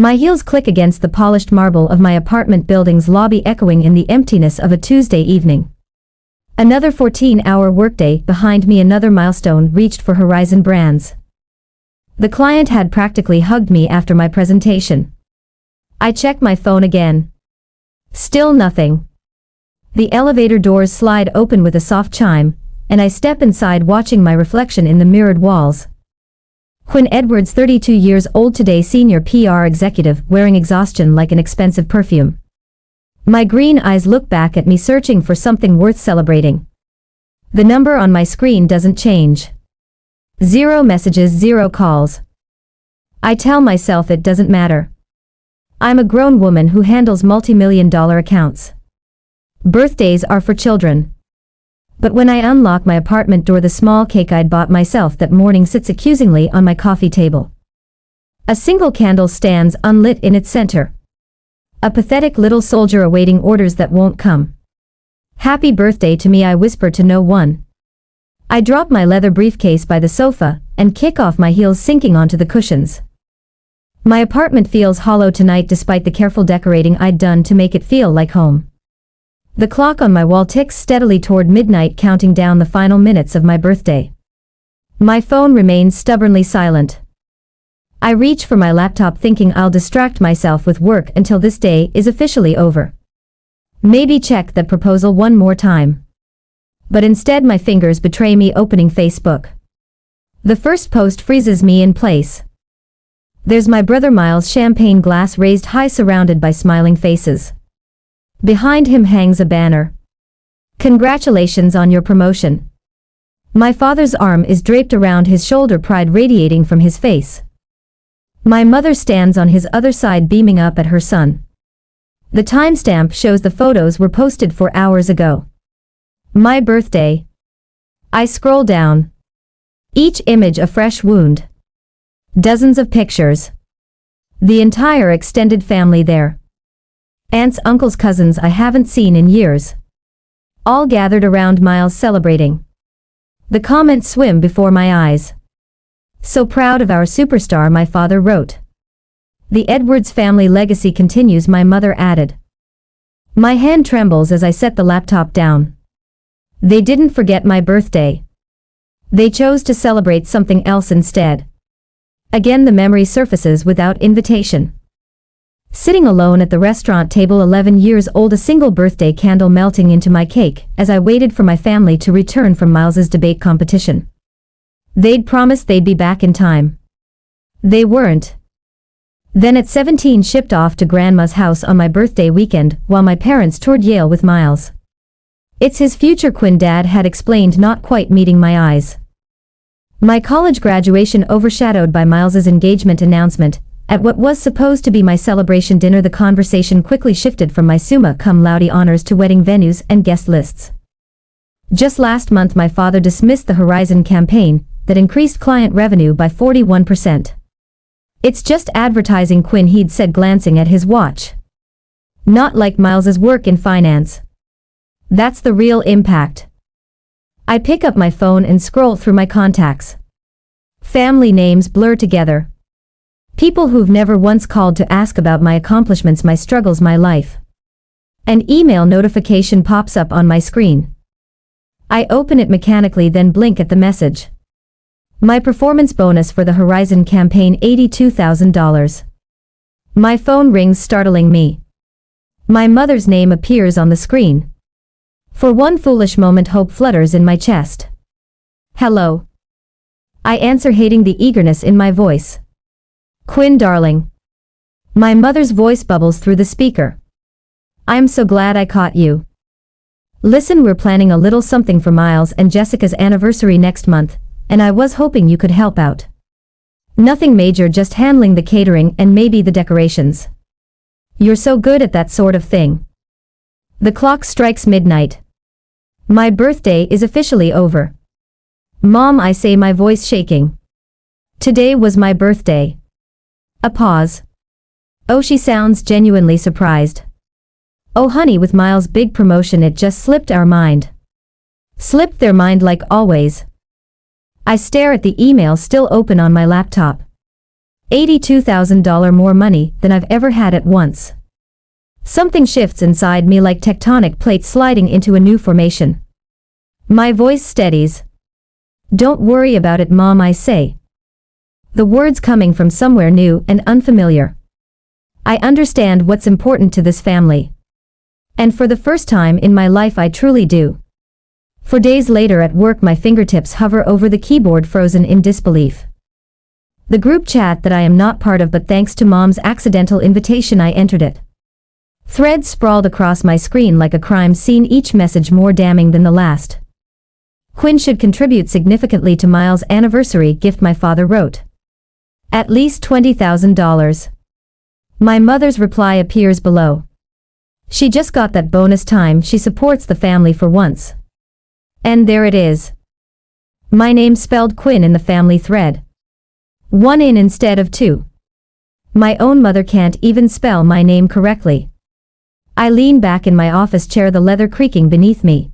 My heels click against the polished marble of my apartment building's lobby, echoing in the emptiness of a Tuesday evening. Another 14-hour workday behind me, another milestone reached for Horizon Brands. The client had practically hugged me after my presentation. I check my phone again. Still nothing. The elevator doors slide open with a soft chime, and I step inside, watching my reflection in the mirrored walls. Quinn Edwards, 32 years old today, senior PR executive, wearing exhaustion like an expensive perfume. My green eyes look back at me, searching for something worth celebrating. The number on my screen doesn't change. 0 messages, 0 calls. I tell myself it doesn't matter. I'm a grown woman who handles multi-million-dollar accounts. Birthdays are for children. But when I unlock my apartment door, the small cake I'd bought myself that morning sits accusingly on my coffee table. A single candle stands unlit in its center. A pathetic little soldier awaiting orders that won't come. Happy birthday to me, I whisper to no one. I drop my leather briefcase by the sofa and kick off my heels, sinking onto the cushions. My apartment feels hollow tonight, despite the careful decorating I'd done to make it feel like home. The clock on my wall ticks steadily toward midnight, counting down the final minutes of my birthday. My phone remains stubbornly silent. I reach for my laptop, thinking I'll distract myself with work until this day is officially over. Maybe check that proposal one more time. But instead my fingers betray me, opening Facebook. The first post freezes me in place. There's my brother Miles, champagne glass raised high, surrounded by smiling faces. Behind him hangs a banner. Congratulations on your promotion. My father's arm is draped around his shoulder, pride radiating from his face. My mother stands on his other side, beaming up at her son. The timestamp shows the photos were posted 4 hours ago. My birthday. I scroll down. Each image a fresh wound. Dozens of pictures. The entire extended family there. Aunts, uncles, cousins I haven't seen in years. All gathered around Miles, celebrating. The comments swim before my eyes. So proud of our superstar, my father wrote. The Edwards family legacy continues, my mother added. My hand trembles as I set the laptop down. They didn't forget my birthday. They chose to celebrate something else instead. Again the memory surfaces without invitation. Sitting alone at the restaurant table, 11 years old, a single birthday candle melting into my cake as I waited for my family to return from Miles's debate competition. They'd promised they'd be back in time. They weren't. Then at 17 shipped off to Grandma's house on my birthday weekend while my parents toured Yale with Miles. It's his future, Quinn, Dad had explained, not quite meeting my eyes. My college graduation overshadowed by Miles's engagement announcement. At what was supposed to be my celebration dinner, the conversation quickly shifted from my summa cum laude honors to wedding venues and guest lists. Just last month my father dismissed the Horizon campaign that increased client revenue by 41%. It's just advertising, Quinn, he'd said, glancing at his watch. Not like Miles's work in finance. That's the real impact. I pick up my phone and scroll through my contacts. Family names blur together. People who've never once called to ask about my accomplishments, my struggles, my life. An email notification pops up on my screen. I open it mechanically, then blink at the message. My performance bonus for the Horizon campaign, $82,000. My phone rings, startling me. My mother's name appears on the screen. For one foolish moment hope flutters in my chest. Hello. I answer, hating the eagerness in my voice. Quinn, darling. My mother's voice bubbles through the speaker. I'm so glad I caught you. Listen, we're planning a little something for Miles and Jessica's anniversary next month, and I was hoping you could help out. Nothing major, just handling the catering and maybe the decorations. You're so good at that sort of thing. The clock strikes midnight. My birthday is officially over. Mom, I say, my voice shaking. Today was my birthday. A pause. Oh, she sounds genuinely surprised. Oh honey, with Miles' big promotion it just slipped our mind. Slipped their mind like always. I stare at the email still open on my laptop. $82,000 more money than I've ever had at once. Something shifts inside me like tectonic plates sliding into a new formation. My voice steadies. Don't worry about it, Mom, I say. The words coming from somewhere new and unfamiliar. I understand what's important to this family. And for the first time in my life I truly do. For days later at work my fingertips hover over the keyboard frozen in disbelief. The group chat that I am not part of, but thanks to Mom's accidental invitation I entered it. Threads sprawled across my screen like a crime scene, each message more damning than the last. Quinn should contribute significantly to Miles' anniversary gift, my father wrote. At least $20,000. My mother's reply appears below. She just got that bonus time, she supports the family for once. And there it is. My name spelled Quinn in the family thread. One in instead of two. My own mother can't even spell my name correctly. I lean back in my office chair, the leather creaking beneath me.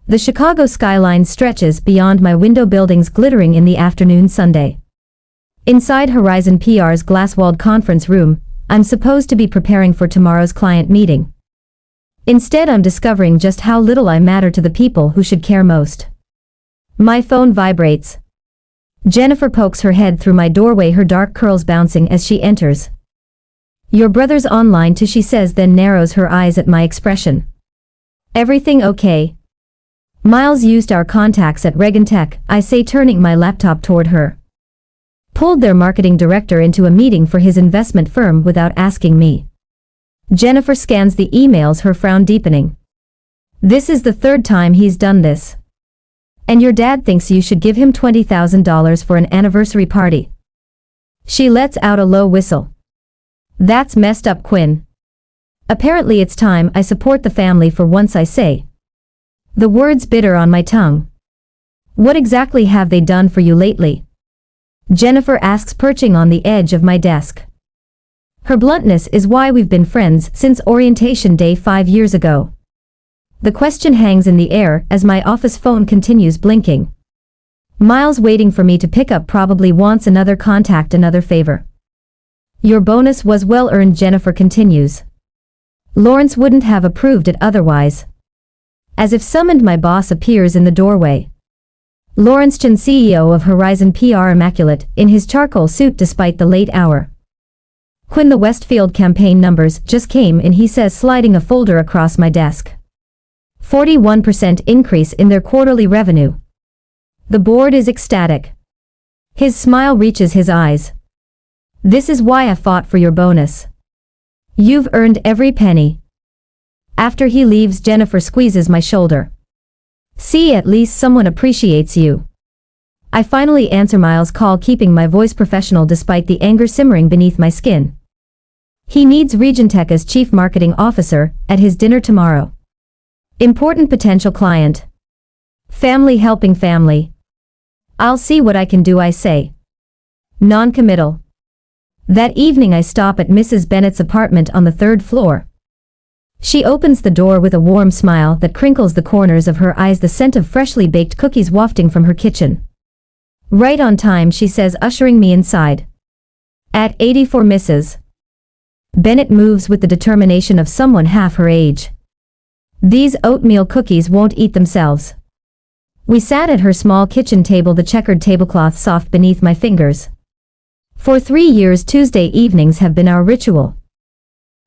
The Chicago skyline stretches beyond my window, buildings glittering in the afternoon Sunday. Inside Horizon PR's glass-walled conference room, I'm supposed to be preparing for tomorrow's client meeting. Instead, I'm discovering just how little I matter to the people who should care most. My phone vibrates. Jennifer pokes her head through my doorway, her dark curls bouncing as she enters. Your brother's online too, she says, then narrows her eyes at my expression. Everything okay? Miles used our contacts at Reagan Tech, I say, turning my laptop toward her. Pulled their marketing director into a meeting for his investment firm without asking me. Jennifer scans the emails, her frown deepening. This is the third time he's done this. And your dad thinks you should give him $20,000 for an anniversary party. She lets out a low whistle. That's messed up, Quinn. Apparently it's time I support the family for once, I say. The words bitter on my tongue. What exactly have they done for you lately? Jennifer asks, perching on the edge of my desk. Her bluntness is why we've been friends since orientation day 5 years ago. The question hangs in the air as my office phone continues blinking. Miles, waiting for me to pick up, probably wants another contact, another favor. Your bonus was well earned, Jennifer continues. Lawrence wouldn't have approved it otherwise. As if summoned, my boss appears in the doorway. Lawrence Chen, CEO of Horizon PR, immaculate in his charcoal suit despite the late hour. Quinn, the Westfield campaign numbers just came in, he says, sliding a folder across my desk. 41% increase in their quarterly revenue. The board is ecstatic. His smile reaches his eyes. This is why I fought for your bonus. You've earned every penny. After he leaves, Jennifer squeezes my shoulder. See, at least someone appreciates you. I finally answer Miles' call, keeping my voice professional despite the anger simmering beneath my skin. He needs Regentech as chief marketing officer at his dinner tomorrow. Important potential client. Family helping family. I'll see what I can do, I say. Non-committal. That evening I stop at Mrs. Bennett's apartment on the 3rd floor. She opens the door with a warm smile that crinkles the corners of her eyes, the scent of freshly baked cookies wafting from her kitchen. Right on time, she says, ushering me inside. At 84, Mrs. Bennett moves with the determination of someone half her age. These oatmeal cookies won't eat themselves. We sat at her small kitchen table, the checkered tablecloth soft beneath my fingers. For 3 years, Tuesday evenings have been our ritual.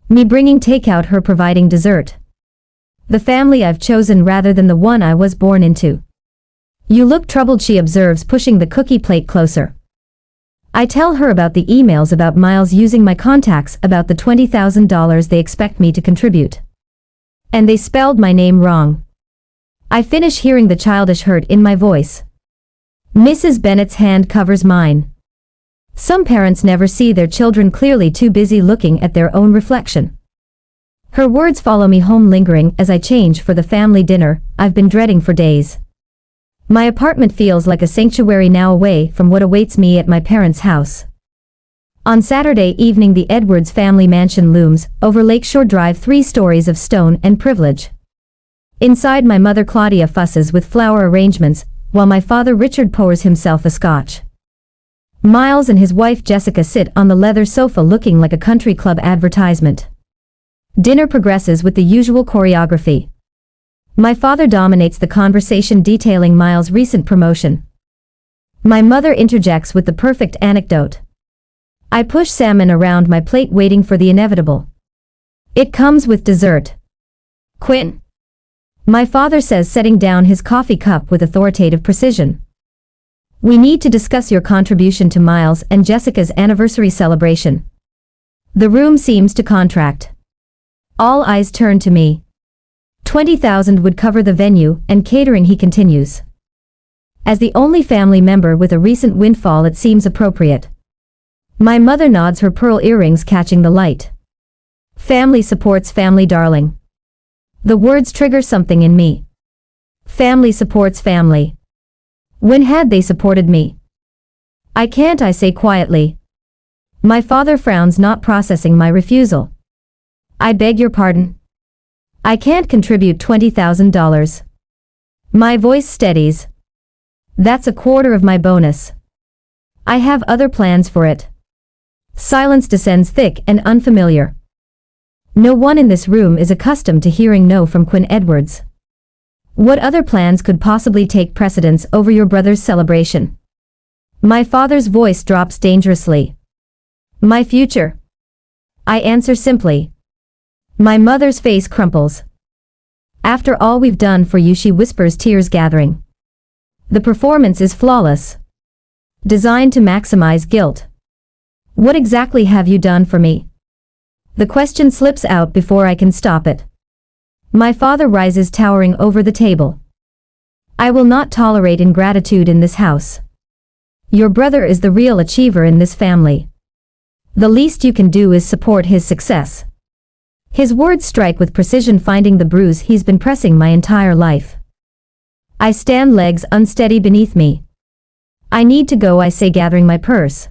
Me bringing takeout, her providing dessert. The family I've chosen rather than the one I was born into. You look troubled, she observes, pushing the cookie plate closer. I tell her about the emails about Miles using my contacts, about the $20,000 they expect me to contribute. And they spelled my name wrong. I finish, hearing the childish hurt in my voice. Mrs. Bennett's hand covers mine. Some parents never see their children clearly, too busy looking at their own reflection. Her words follow me home, lingering as I change for the family dinner I've been dreading for days. My apartment feels like a sanctuary now, away from what awaits me at my parents' house. On Saturday evening, the Edwards family mansion looms over Lakeshore Drive, 3 stories of stone and privilege. Inside, my mother Claudia fusses with flower arrangements, while my father Richard pours himself a scotch. Miles and his wife Jessica sit on the leather sofa looking like a country club advertisement. Dinner progresses with the usual choreography. My father dominates the conversation detailing Miles' recent promotion. My mother interjects with the perfect anecdote. I push salmon around my plate waiting for the inevitable. It comes with dessert. Quinn. My father says, setting down his coffee cup with authoritative precision. We need to discuss your contribution to Miles and Jessica's anniversary celebration. The room seems to contract. All eyes turn to me. 20,000 would cover the venue and catering, he continues. As the only family member with a recent windfall, it seems appropriate. My mother nods, her pearl earrings catching the light. Family supports family, darling. The words trigger something in me. Family supports family. When had they supported me? I can't, I say quietly. My father frowns, not processing my refusal. I beg your pardon. I can't contribute $20,000. My voice steadies. That's a quarter of my bonus. I have other plans for it. Silence descends thick and unfamiliar. No one in this room is accustomed to hearing no from Quinn Edwards. What other plans could possibly take precedence over your brother's celebration? My father's voice drops dangerously. My future. I answer simply. My mother's face crumples. After all we've done for you, she whispers, tears gathering. The performance is flawless. Designed to maximize guilt. What exactly have you done for me? The question slips out before I can stop it. My father rises, towering over the table. I will not tolerate ingratitude in this house. Your brother is the real achiever in this family. The least you can do is support his success. His words strike with precision, finding the bruise he's been pressing my entire life. I stand, legs unsteady beneath me. I need to go, I say, gathering my purse.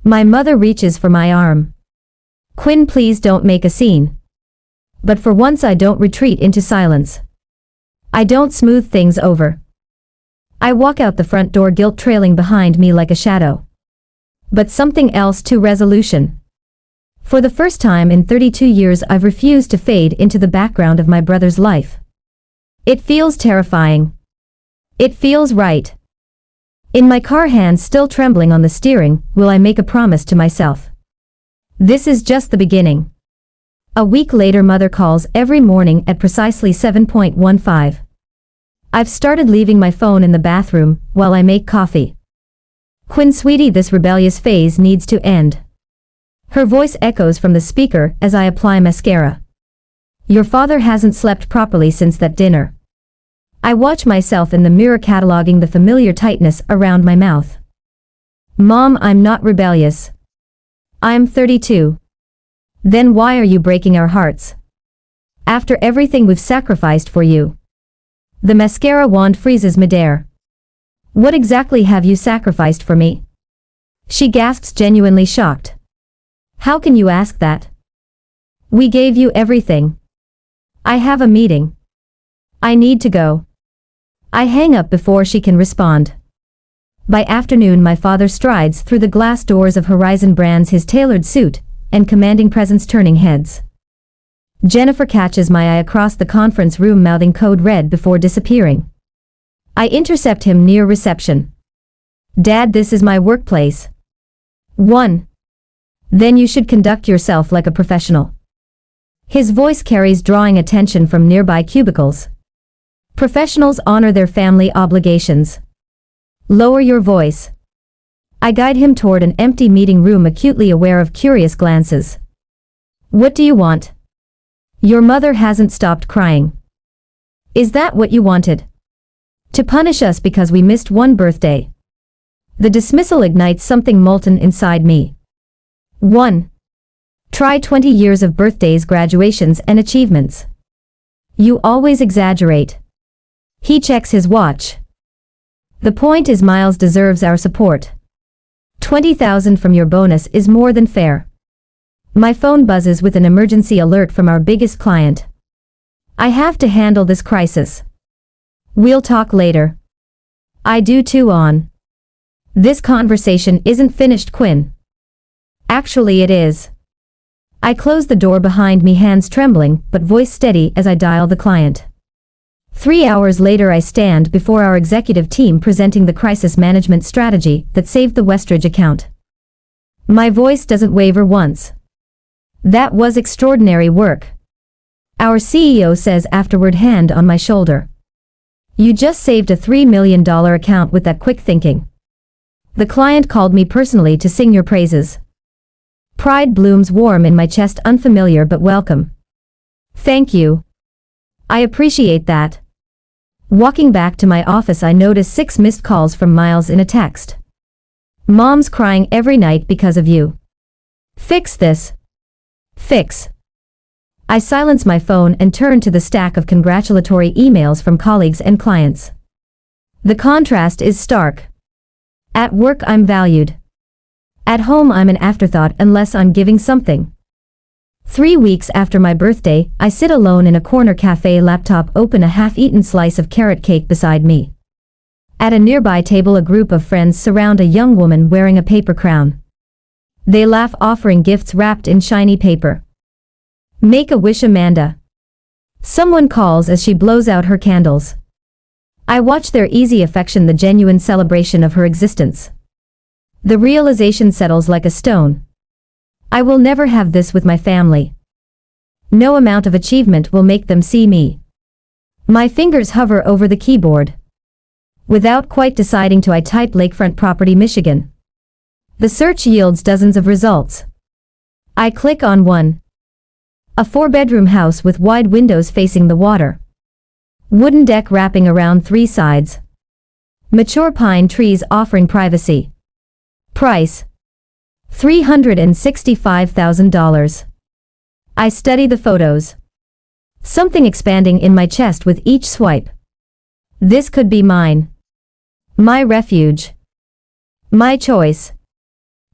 My mother reaches for my arm. Quinn, please don't make a scene. But for once I don't retreat into silence. I don't smooth things over. I walk out the front door, guilt trailing behind me like a shadow. But something else too, resolution. For the first time in 32 years, I've refused to fade into the background of my brother's life. It feels terrifying. It feels right. In my car, hands still trembling on the steering wheel, I make a promise to myself. This is just the beginning. A week later, mother calls every morning at precisely 7:15. I've started leaving my phone in the bathroom while I make coffee. Quinn, sweetie, this rebellious phase needs to end. Her voice echoes from the speaker as I apply mascara. Your father hasn't slept properly since that dinner. I watch myself in the mirror, cataloging the familiar tightness around my mouth. Mom, I'm not rebellious. I'm 32. Then why are you breaking our hearts? After everything we've sacrificed for you. The mascara wand freezes midair. What exactly have you sacrificed for me? She gasps, genuinely shocked. How can you ask that? We gave you everything. I have a meeting. I need to go. I hang up before she can respond. By afternoon, my father strides through the glass doors of Horizon Brands, his tailored suit and commanding presence turning heads. Jennifer catches my eye across the conference room, mouthing code red before disappearing. I intercept him near reception. Dad, this is my workplace. 1. Then you should conduct yourself like a professional. His voice carries, drawing attention from nearby cubicles. Professionals honor their family obligations. Lower your voice. I guide him toward an empty meeting room, acutely aware of curious glances. What do you want? Your mother hasn't stopped crying. Is that what you wanted? To punish us because we missed one birthday? The dismissal ignites something molten inside me. 1. Try 20 years of birthdays, graduations, and achievements. You always exaggerate. He checks his watch. The point is, Miles deserves our support. 20,000 from your bonus is more than fair. My phone buzzes with an emergency alert from our biggest client. I have to handle this crisis. We'll talk later. I do too. On. This conversation isn't finished, Quinn. Actually, it is. I close the door behind me, hands trembling, but voice steady as I dial the client. 3 hours later, I stand before our executive team presenting the crisis management strategy that saved the Westridge account. My voice doesn't waver once. That was extraordinary work. Our CEO says afterward, hand on my shoulder. You just saved a $3 million account with that quick thinking. The client called me personally to sing your praises. Pride blooms warm in my chest, unfamiliar but welcome. Thank you. I appreciate that. Walking back to my office, I notice 6 missed calls from Miles in a text. Mom's crying every night because of you. Fix this. Fix. I silence my phone and turn to the stack of congratulatory emails from colleagues and clients. The contrast is stark. At work, I'm valued. At home, I'm an afterthought unless I'm giving something. 3 weeks after my birthday, I sit alone in a corner cafe, laptop open, a half-eaten slice of carrot cake beside me. At a nearby table, a group of friends surround a young woman wearing a paper crown. They laugh, offering gifts wrapped in shiny paper. Make a wish, Amanda. Someone calls as she blows out her candles. I watch their easy affection, the genuine celebration of her existence. The realization settles like a stone. I will never have this with my family. No amount of achievement will make them see me. My fingers hover over the keyboard. Without quite deciding to, I type Lakefront Property, Michigan. The search yields dozens of results. I click on one. A 4-bedroom house with wide windows facing the water. Wooden deck wrapping around 3 sides. Mature pine trees offering privacy. Price: $365,000. I study the photos. Something expanding in my chest with each swipe. This could be mine. My refuge. My choice.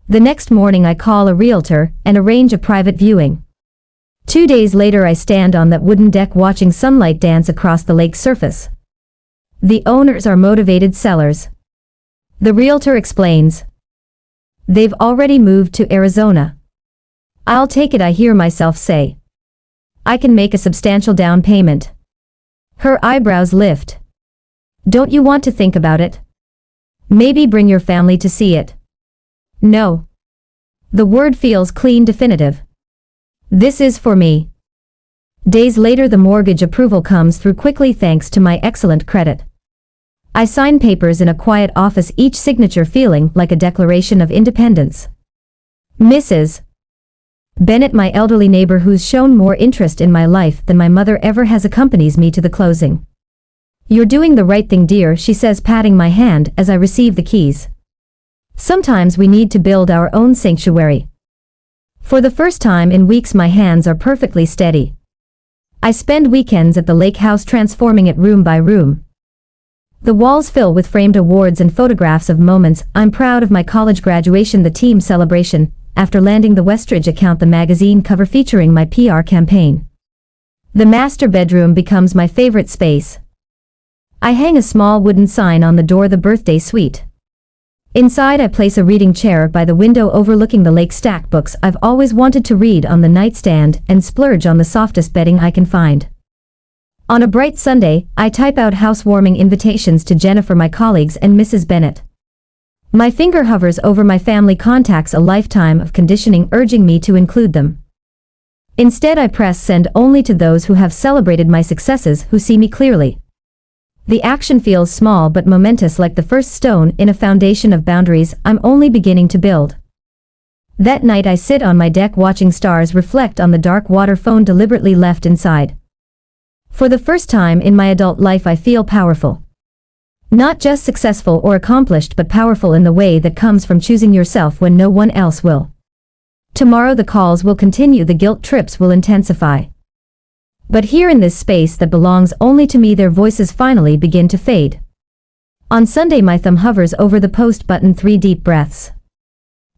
The next morning, I call a realtor and arrange a private viewing. 2 days later, I stand on that wooden deck watching sunlight dance across the lake surface. The owners are motivated sellers. The realtor explains. They've already moved to Arizona. I'll take it, I hear myself say. I can make a substantial down payment. Her eyebrows lift. Don't you want to think about it? Maybe bring your family to see it. No. The word feels clean, definitive. This is for me. Days later, the mortgage approval comes through quickly thanks to my excellent credit. I sign papers in a quiet office, each signature feeling like a declaration of independence. Mrs. Bennett, my elderly neighbor who's shown more interest in my life than my mother ever has, accompanies me to the closing. You're doing the right thing, dear, she says, patting my hand as I receive the keys. Sometimes we need to build our own sanctuary. For the first time in weeks, my hands are perfectly steady. I spend weekends at the lake house, transforming it room by room. The walls fill with framed awards and photographs of moments I'm proud of: my college graduation, the team celebration, after landing the Westridge account, the magazine cover featuring my PR campaign. The master bedroom becomes my favorite space. I hang a small wooden sign on the door, the birthday suite. Inside, I place a reading chair by the window overlooking the lake, stack books I've always wanted to read on the nightstand, and splurge on the softest bedding I can find. On a bright Sunday, I type out housewarming invitations to Jennifer, my colleagues, and Mrs. Bennett. My finger hovers over my family contacts, a lifetime of conditioning urging me to include them. Instead, I press send only to those who have celebrated my successes, who see me clearly. The action feels small but momentous, like the first stone in a foundation of boundaries I'm only beginning to build. That night, I sit on my deck watching stars reflect on the dark water, phone deliberately left inside. For the first time in my adult life, I feel powerful. Not just successful or accomplished, but powerful in the way that comes from choosing yourself when no one else will. Tomorrow the calls will continue, the guilt trips will intensify. But here in this space that belongs only to me, their voices finally begin to fade. On Sunday, my thumb hovers over the post button, 3 deep breaths.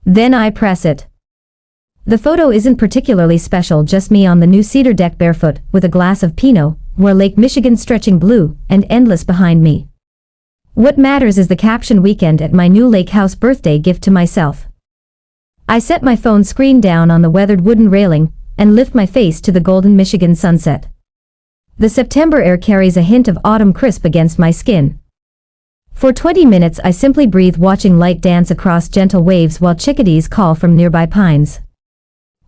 Then I press it. The photo isn't particularly special, just me on the new cedar deck, barefoot, with a glass of Pinot, where Lake Michigan stretching blue and endless behind me. What matters is the caption weekend at my new lake house birthday gift to myself. I set my phone screen down on the weathered wooden railing and lift my face to the golden Michigan sunset. The September air carries a hint of autumn crisp against my skin. For 20 minutes I simply breathe, watching light dance across gentle waves while chickadees call from nearby pines.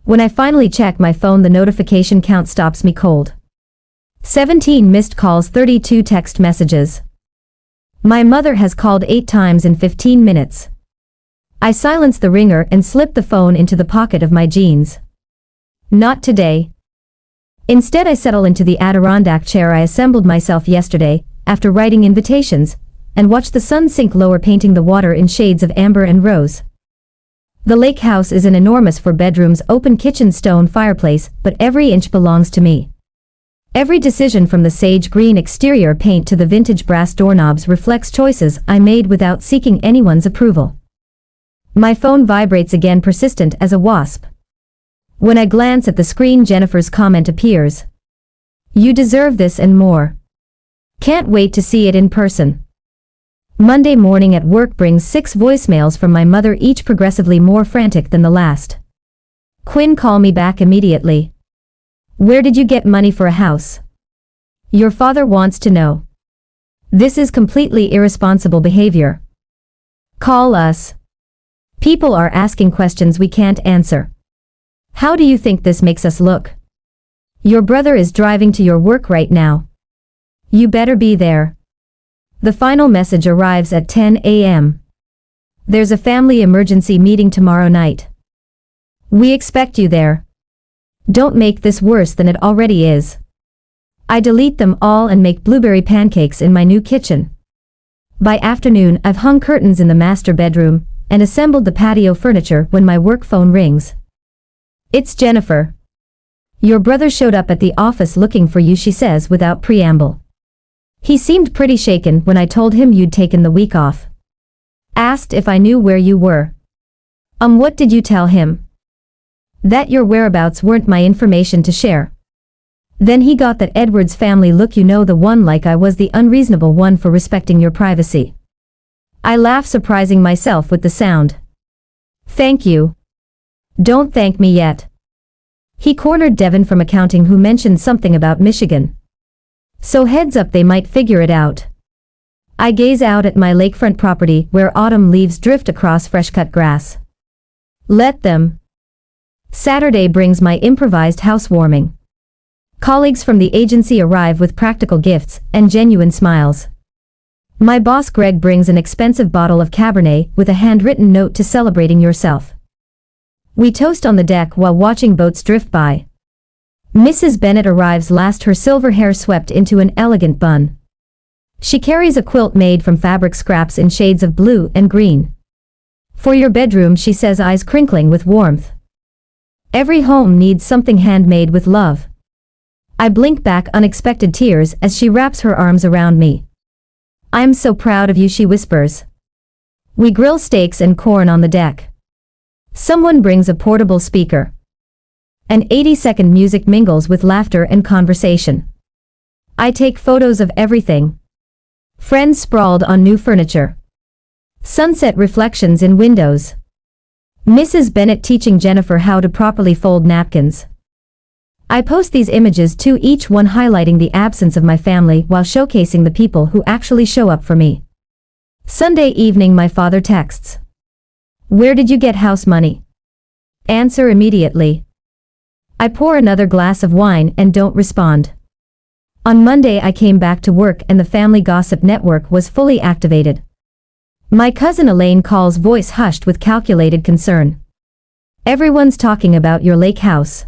When I finally check my phone, the notification count stops me cold. 17 missed calls, 32 text messages. My mother has called 8 times in 15 minutes. I silence the ringer and slip the phone into the pocket of my jeans. Not today. Instead I settle into the Adirondack chair I assembled myself yesterday, after writing invitations, and watch the sun sink lower, painting the water in shades of amber and rose. The lake house is an enormous 4 bedrooms, open kitchen, stone fireplace, but every inch belongs to me. Every decision, from the sage green exterior paint to the vintage brass doorknobs, reflects choices I made without seeking anyone's approval. My phone vibrates again, persistent as a wasp. When I glance at the screen, Jennifer's comment appears. "You deserve this and more. Can't wait to see it in person." Monday morning at work brings 6 voicemails from my mother, each progressively more frantic than the last. "Quinn, call me back immediately. Where did you get money for a house? Your father wants to know. This is completely irresponsible behavior. Call us. People are asking questions we can't answer. How do you think this makes us look? Your brother is driving to your work right now. You better be there." The final message arrives at 10 a.m. "There's a family emergency meeting tomorrow night. We expect you there. Don't make this worse than it already is." I delete them all and make blueberry pancakes in my new kitchen. By afternoon I've hung curtains in the master bedroom and assembled the patio furniture when my work phone rings. "It's Jennifer. Your brother showed up at the office looking for you," she says without preamble. "He seemed pretty shaken when I told him you'd taken the week off. Asked if I knew where you were." What did you tell him?" "That your whereabouts weren't my information to share." "Then he got that Edward's family look, you know, the one, like I was the unreasonable one for respecting your privacy." I laugh, surprising myself with the sound. "Thank you." "Don't thank me yet." He cornered Devin from accounting, who mentioned something about Michigan. So heads up, they might figure it out. I gaze out at my lakefront property where autumn leaves drift across fresh-cut grass. Let them. Saturday brings my improvised housewarming. Colleagues from the agency arrive with practical gifts and genuine smiles. My boss Greg brings an expensive bottle of Cabernet with a handwritten note to celebrating yourself. We toast on the deck while watching boats drift by. Mrs. Bennett arrives last, her silver hair swept into an elegant bun. She carries a quilt made from fabric scraps in shades of blue and green. "For your bedroom," she says, eyes crinkling with warmth. Every home needs something handmade with love. I blink back unexpected tears as she wraps her arms around me. "I'm so proud of you," she whispers. We grill steaks and corn on the deck. Someone brings a portable speaker. An 80-second music mingles with laughter and conversation. I take photos of everything. Friends sprawled on new furniture. Sunset reflections in windows. Mrs. Bennett teaching Jennifer how to properly fold napkins. I post these images too, each one highlighting the absence of my family while showcasing the people who actually show up for me. Sunday evening, my father texts. "Where did you get house money?" Answer immediately. I pour another glass of wine and don't respond. On Monday I came back to work and the family gossip network was fully activated. My cousin Elaine calls, voice hushed with calculated concern. "Everyone's talking about your lake house,"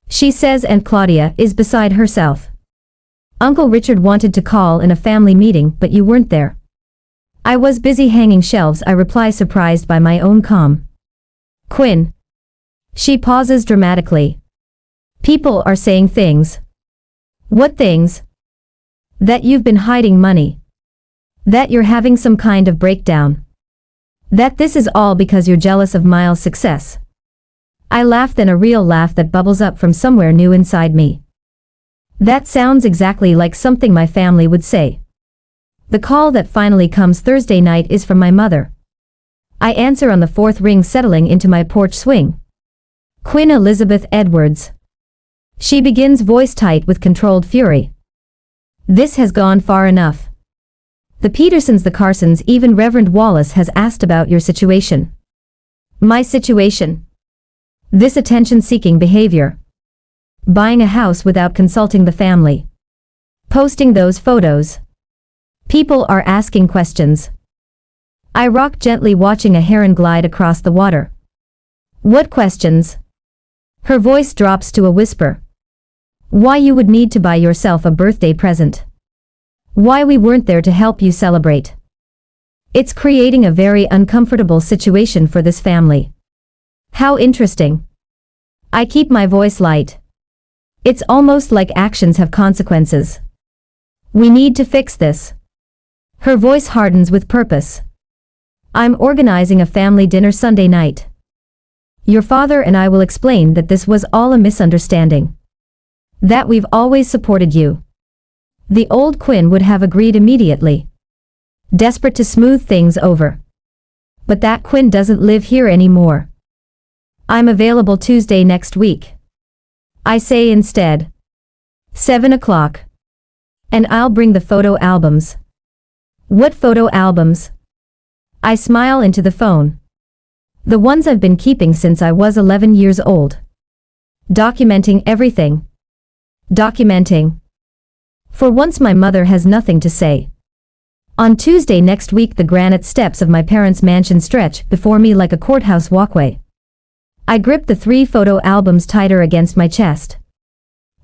she says, and Claudia is beside herself. "Uncle Richard wanted to call in a family meeting, but you weren't there." "I was busy hanging shelves," I reply, surprised by my own calm. "Quinn." She pauses dramatically. "People are saying things." "What things?" "That you've been hiding money. That you're having some kind of breakdown. That this is all because you're jealous of Miles' success." I laugh, then a real laugh that bubbles up from somewhere new inside me. That sounds exactly like something my family would say. The call that finally comes Thursday night is from my mother. I answer on the fourth ring, settling into my porch swing. Quinn Elizabeth Edwards. She begins, voice tight with controlled fury. This has gone far enough. The Petersons, the Carsons, even Reverend Wallace has asked about your situation. My situation? This attention-seeking behavior. Buying a house without consulting the family. Posting those photos. People are asking questions. I rock gently, watching a heron glide across the water. What questions? Her voice drops to a whisper. Why you would need to buy yourself a birthday present. Why we weren't there to help you celebrate. It's creating a very uncomfortable situation for this family. How interesting. I keep my voice light. It's almost like actions have consequences. We need to fix this. Her voice hardens with purpose. I'm organizing a family dinner Sunday night. Your father and I will explain that this was all a misunderstanding. That we've always supported you. The old Quinn would have agreed immediately. Desperate to smooth things over. But that Quinn doesn't live here anymore. I'm available Tuesday next week. I say instead. 7 o'clock. And I'll bring the photo albums. What photo albums? I smile into the phone. The ones I've been keeping since I was 11 years old. Documenting everything. Documenting. For once my mother has nothing to say. On Tuesday next week, the granite steps of my parents' mansion stretch before me like a courthouse walkway. I grip the 3 photo albums tighter against my chest.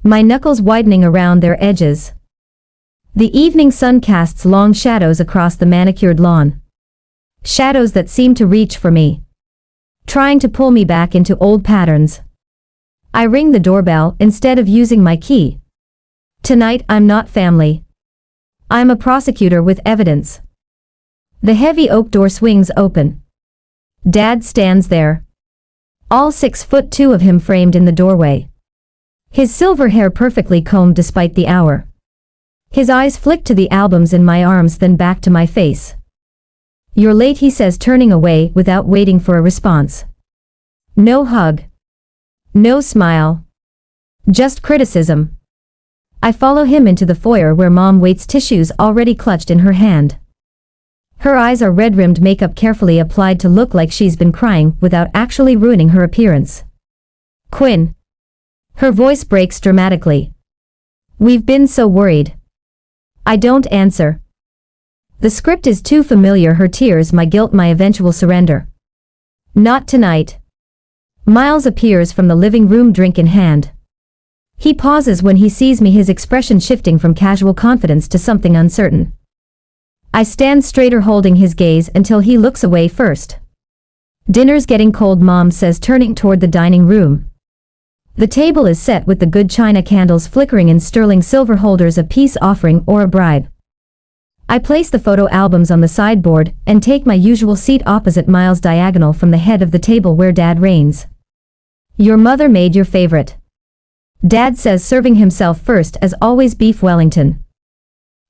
My knuckles widening around their edges. The evening sun casts long shadows across the manicured lawn. Shadows that seem to reach for me. Trying to pull me back into old patterns. I ring the doorbell instead of using my key. Tonight I'm not family. I'm a prosecutor with evidence. The heavy oak door swings open. Dad stands there. All 6'2" of him framed in the doorway. His silver hair perfectly combed despite the hour. His eyes flick to the albums in my arms, then back to my face. You're late, he says, turning away without waiting for a response. No hug. No smile. Just criticism. I follow him into the foyer where Mom waits, tissues already clutched in her hand. Her eyes are red-rimmed, makeup carefully applied to look like she's been crying without actually ruining her appearance. Quinn. Her voice breaks dramatically. We've been so worried. I don't answer. The script is too familiar, her tears, my guilt, my eventual surrender. Not tonight. Miles appears from the living room, drink in hand. He pauses when he sees me, his expression shifting from casual confidence to something uncertain. I stand straighter, holding his gaze until he looks away first. Dinner's getting cold, Mom says, turning toward the dining room. The table is set with the good china, candles flickering in sterling silver holders, a peace offering or a bribe. I place the photo albums on the sideboard and take my usual seat opposite Miles, diagonal from the head of the table where Dad reigns. Your mother made your favorite. Dad says, serving himself first as always, beef Wellington.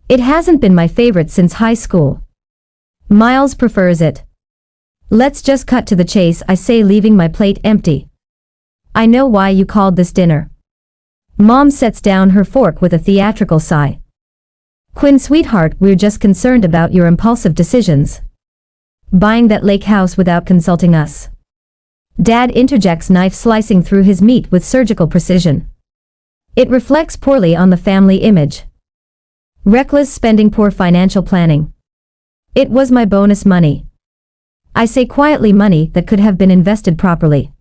It hasn't been my favorite since high school. Miles prefers it. Let's just cut to the chase, I say, leaving my plate empty. I know why you called this dinner. Mom sets down her fork with a theatrical sigh. Quinn, sweetheart, we're just concerned about your impulsive decisions. Buying that lake house without consulting us. Dad interjects, knife slicing through his meat with surgical precision. It reflects poorly on the family image. Reckless spending, poor financial planning. It was my bonus money. I say quietly, money that could have been invested properly.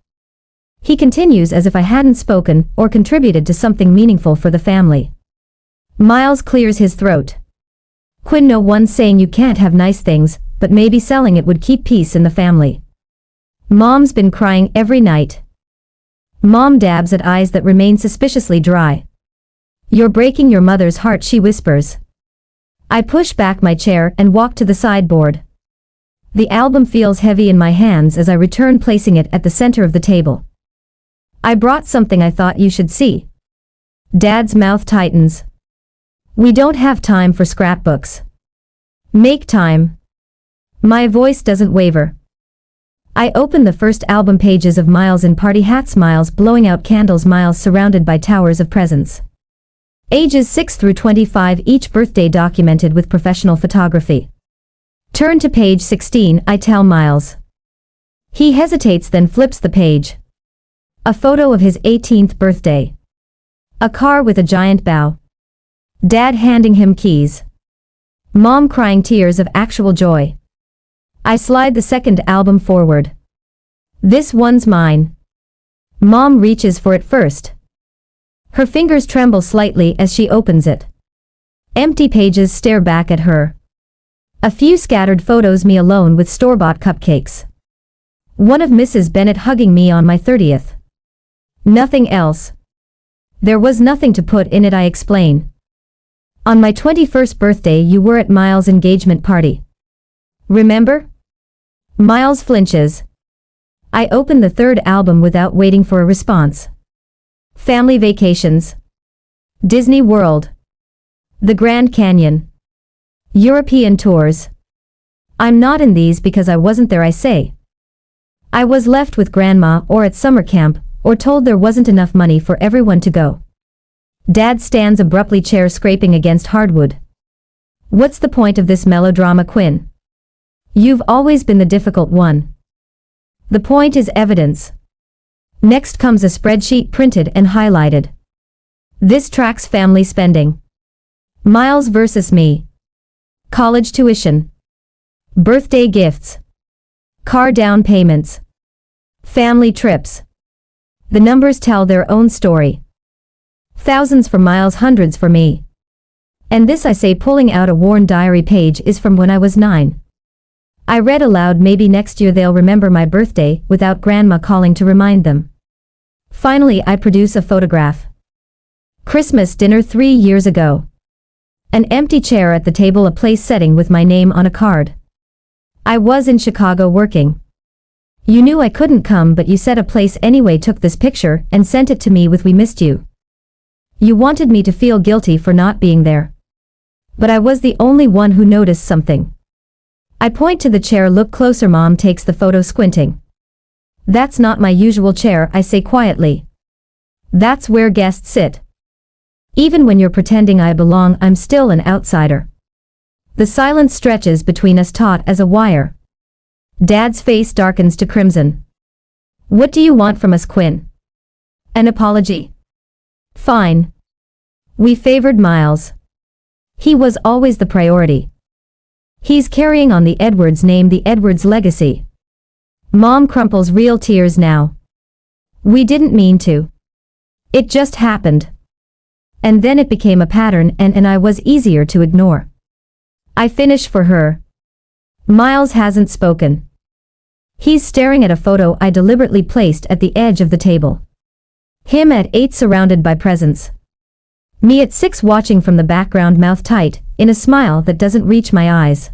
He continues as if I hadn't spoken or contributed to something meaningful for the family. Miles clears his throat. Quinn, no one's saying you can't have nice things, but maybe selling it would keep peace in the family. Mom's been crying every night. Mom dabs at eyes that remain suspiciously dry. You're breaking your mother's heart, she whispers. I push back my chair and walk to the sideboard. The album feels heavy in my hands as I return, placing it at the center of the table. I brought something I thought you should see. Dad's mouth tightens. We don't have time for scrapbooks. Make time. My voice doesn't waver. I open the first album pages of Miles in party hats, Miles blowing out candles, Miles surrounded by towers of presents. Ages 6 through 25, each birthday documented with professional photography. Turn to page 16, I tell Miles. He hesitates, then flips the page. A photo of his 18th birthday. A car with a giant bow. Dad handing him keys. Mom crying tears of actual joy. I slide the second album forward. This one's mine. Mom reaches for it first. Her fingers tremble slightly as she opens it. Empty pages stare back at her. A few scattered photos, me alone with store-bought cupcakes. One of Mrs. Bennet hugging me on my 30th. Nothing else. There was nothing to put in it, I explain. On my 21st birthday you were at Miles' engagement party. Remember? Miles flinches. I open the third album without waiting for a response. Family vacations. Disney World. The Grand Canyon. European tours. I'm not in these because I wasn't there, I say. I was left with grandma or at summer camp, or told there wasn't enough money for everyone to go. Dad stands abruptly, chair scraping against hardwood. What's the point of this melodrama, Quinn? You've always been the difficult one. The point is evidence. Next comes a spreadsheet printed and highlighted. This tracks family spending. Miles versus me. College tuition. Birthday gifts. Car down payments. Family trips. The numbers tell their own story. Thousands for Miles, hundreds for me. And this, I say, pulling out a worn diary page, is from when I was 9. I read aloud, maybe next year they'll remember my birthday without grandma calling to remind them. Finally I produce a photograph. Christmas dinner 3 years ago. An empty chair at the table, a place setting with my name on a card. I was in Chicago working. You knew I couldn't come, but you set a place anyway, took this picture and sent it to me with "We missed you." You wanted me to feel guilty for not being there. But I was the only one who noticed something. I point to the chair, look closer. Mom takes the photo, squinting. That's not my usual chair, I say quietly. That's where guests sit. Even when you're pretending I belong, I'm still an outsider. The silence stretches between us, taut as a wire. Dad's face darkens to crimson. What do you want from us, Quinn? An apology? Fine. We favored Miles. He was always the priority. He's carrying on the Edwards name, the Edwards legacy. Mom crumples, real tears now. We didn't mean to. It just happened. And then it became a pattern, and I was easier to ignore. I finish for her. Miles hasn't spoken. He's staring at a photo I deliberately placed at the edge of the table. Him at 8 surrounded by presents. Me at 6 watching from the background, mouth tight, in a smile that doesn't reach my eyes.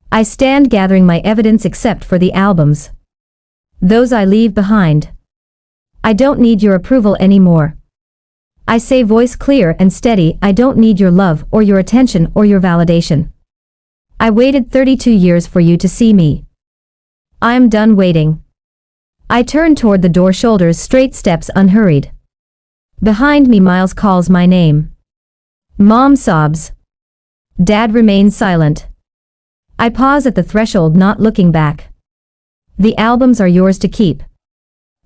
I stand gathering my evidence except for the albums. Those I leave behind. I don't need your approval anymore. I say, voice clear and steady, I don't need your love or your attention or your validation. I waited 32 years for you to see me. I'm done waiting. I turn toward the door, shoulders straight, steps unhurried. Behind me Miles calls my name. Mom sobs. Dad remains silent. I pause at the threshold, not looking back. The albums are yours to keep.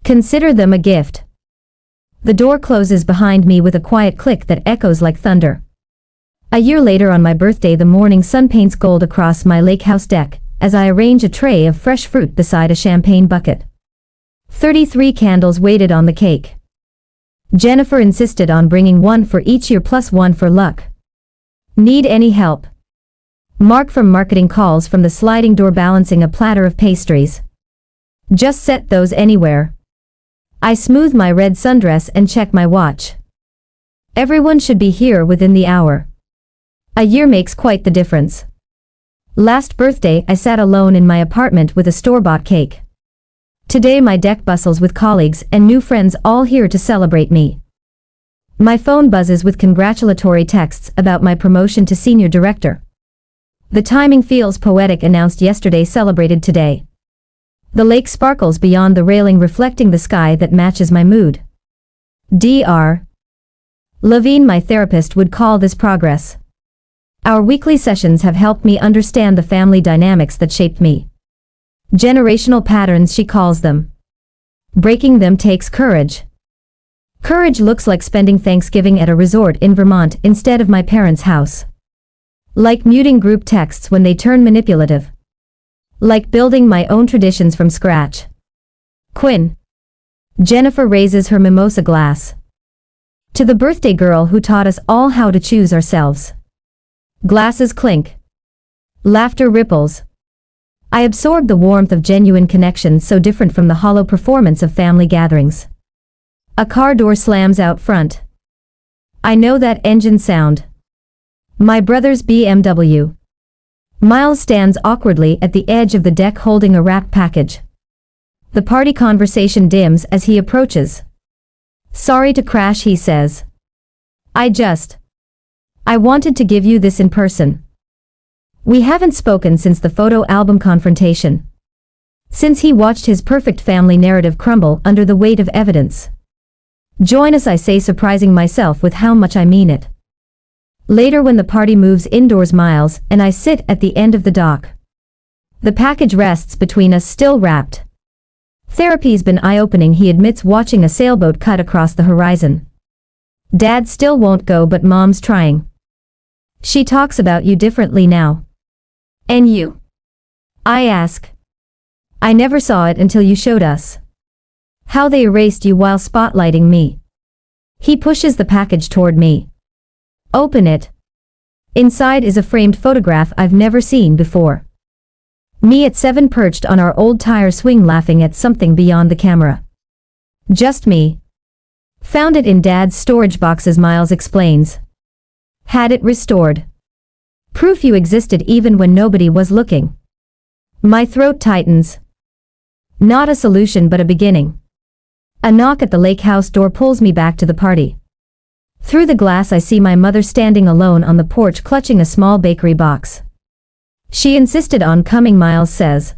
Consider them a gift. The door closes behind me with a quiet click that echoes like thunder. A year later, on my birthday, the morning sun paints gold across my lake house deck as I arrange a tray of fresh fruit beside a champagne bucket. 33 candles waited on the cake. Jennifer insisted on bringing one for each year plus one for luck. Need any help? Mark from marketing calls from the sliding door, balancing a platter of pastries. Just set those anywhere. I smooth my red sundress and check my watch. Everyone should be here within the hour. A year makes quite the difference. Last birthday I sat alone in my apartment with a store-bought cake. Today my deck bustles with colleagues and new friends, all here to celebrate me. My phone buzzes with congratulatory texts about my promotion to senior director. The timing feels poetic, announced yesterday, celebrated today. The lake sparkles beyond the railing, reflecting the sky that matches my mood. Dr. Lavish, my therapist, would call this progress. Our weekly sessions have helped me understand the family dynamics that shaped me. Generational patterns, she calls them. Breaking them takes courage. Courage looks like spending Thanksgiving at a resort in Vermont instead of my parents' house. Like muting group texts when they turn manipulative. Like building my own traditions from scratch. Quinn. Jennifer raises her mimosa glass. To the birthday girl who taught us all how to choose ourselves. Glasses clink. Laughter ripples. I absorb the warmth of genuine connection, so different from the hollow performance of family gatherings. A car door slams out front. I know that engine sound. My brother's BMW. Miles stands awkwardly at the edge of the deck holding a wrapped package. The party conversation dims as he approaches. Sorry to crash, he says. I wanted to give you this in person. We haven't spoken since the photo album confrontation. Since he watched his perfect family narrative crumble under the weight of evidence. Join us, I say, surprising myself with how much I mean it. Later, when the party moves indoors, Miles and I sit at the end of the dock. The package rests between us, still wrapped. Therapy's been eye-opening, he admits, watching a sailboat cut across the horizon. Dad still won't go, but Mom's trying. She talks about you differently now. And you? I ask. I never saw it until you showed us. How they erased you while spotlighting me. He pushes the package toward me. Open it. Inside is a framed photograph I've never seen before. Me at 7, perched on our old tire swing, laughing at something beyond the camera. Just me. Found it in Dad's storage boxes, Miles explains. Had it restored. Proof you existed even when nobody was looking. My throat tightens. Not a solution, but a beginning. A knock at the lake house door pulls me back to the party. Through the glass I see my mother standing alone on the porch, clutching a small bakery box. She insisted on coming, Miles says.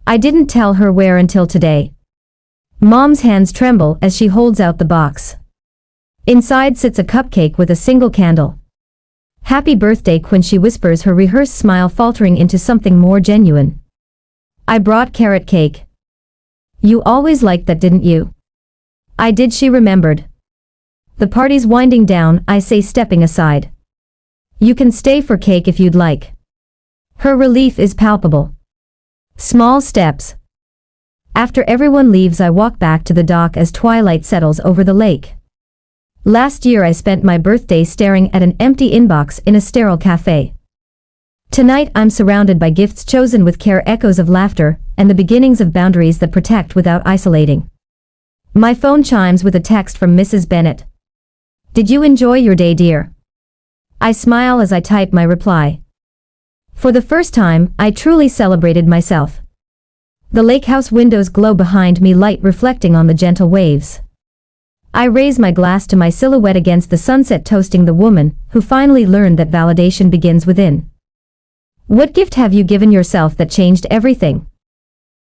I didn't tell her where until today. Mom's hands tremble as she holds out the box. Inside sits a cupcake with a single candle. Happy birthday, Quinn, she whispers, her rehearsed smile faltering into something more genuine. I brought carrot cake. You always liked that, didn't you? I did, she remembered. The party's winding down, I say, stepping aside. You can stay for cake if you'd like. Her relief is palpable. Small steps. After everyone leaves, I walk back to the dock as twilight settles over the lake. Last year I spent my birthday staring at an empty inbox in a sterile cafe. Tonight I'm surrounded by gifts chosen with care, echoes of laughter, and the beginnings of boundaries that protect without isolating. My phone chimes with a text from Mrs. Bennett. Did you enjoy your day, dear? I smile as I type my reply. For the first time, I truly celebrated myself. The lake house windows glow behind me, light reflecting on the gentle waves. I raise my glass to my silhouette against the sunset, toasting the woman who finally learned that validation begins within. What gift have you given yourself that changed everything?